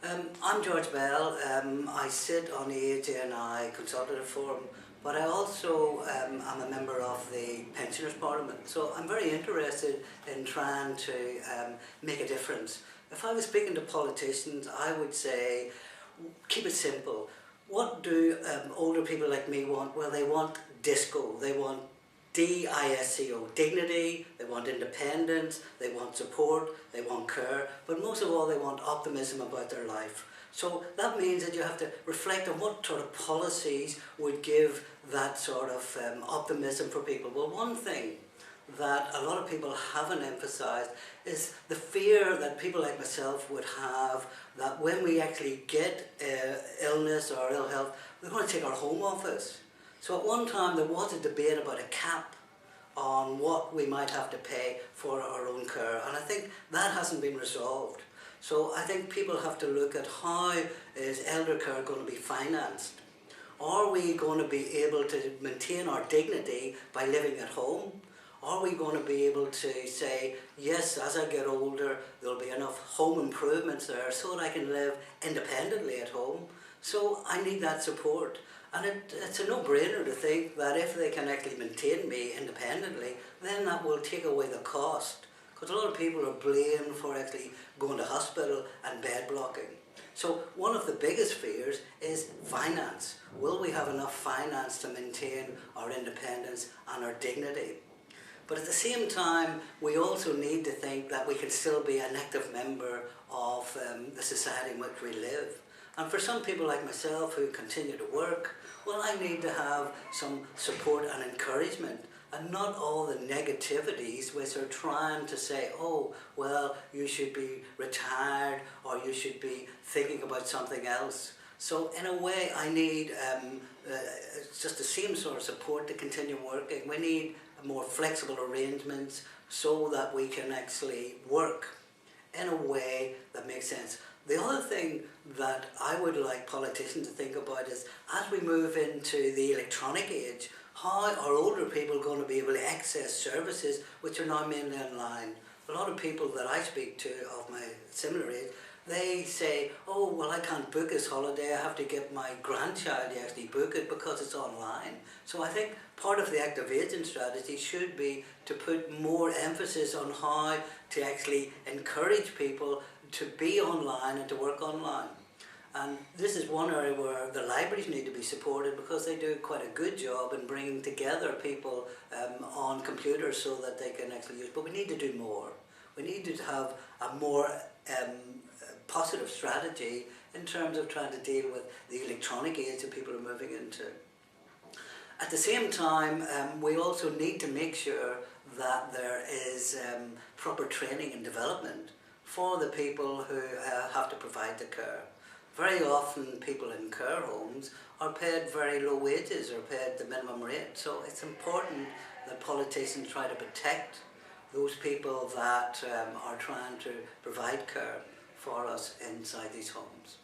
I'm George Bell. I sit on the AGNI Consultative Forum, but I also am a member of the Pensioners Parliament. So I'm very interested in trying to make a difference. If I was speaking to politicians, I would say, keep it simple. What do older people like me want? Well, they want DISCO. They want DISCO, dignity, they want independence, they want support, they want care, but most of all they want optimism about their life. So that means that you have to reflect on what sort of policies would give that sort of optimism for people. Well, one thing that a lot of people haven't emphasised is the fear that people like myself would have that when we actually get illness or ill health, we're going to take our home office. So at one time there was a debate about a cap on what we might have to pay for our own care, and I think that hasn't been resolved. So I think people have to look at how is elder care going to be financed. Are we going to be able to maintain our dignity by living at home? Are we going to be able to say, yes, as I get older, there'll be enough home improvements there so that I can live independently at home? So I need that support. And it's a no-brainer to think that if they can actually maintain me independently, then that will take away the cost. Because a lot of people are blamed for actually going to hospital and bed blocking. So one of the biggest fears is finance. Will we have enough finance to maintain our independence and our dignity? But at the same time, we also need to think that we can still be an active member of the society in which we live. And for some people like myself who continue to work, well, I need to have some support and encouragement, and not all the negativities which are trying to say, oh, well, you should be retired or you should be thinking about something else. So in a way, I need just the same sort of support to continue working. We need more flexible arrangements so that we can actually work in a way that makes sense. The other thing that I would like politicians to think about is, as we move into the electronic age, how are older people going to be able to access services which are now mainly online? A lot of people that I speak to of my similar age, they say, oh, well, I can't book this holiday, I have to get my grandchild to actually book it because it's online. So I think part of the active aging strategy should be to put more emphasis on how to actually encourage people to be online and to work online. And this is one area where the libraries need to be supported because they do quite a good job in bringing together people on computers so that they can actually use. But we need to do more. We need to have a more positive strategy in terms of trying to deal with the electronic age that people are moving into. At the same time, we also need to make sure that there is proper training and development for the people who have to provide the care. Very often people in care homes are paid very low wages or paid the minimum rate, so it's important that politicians try to protect those people that are trying to provide care for us inside these homes.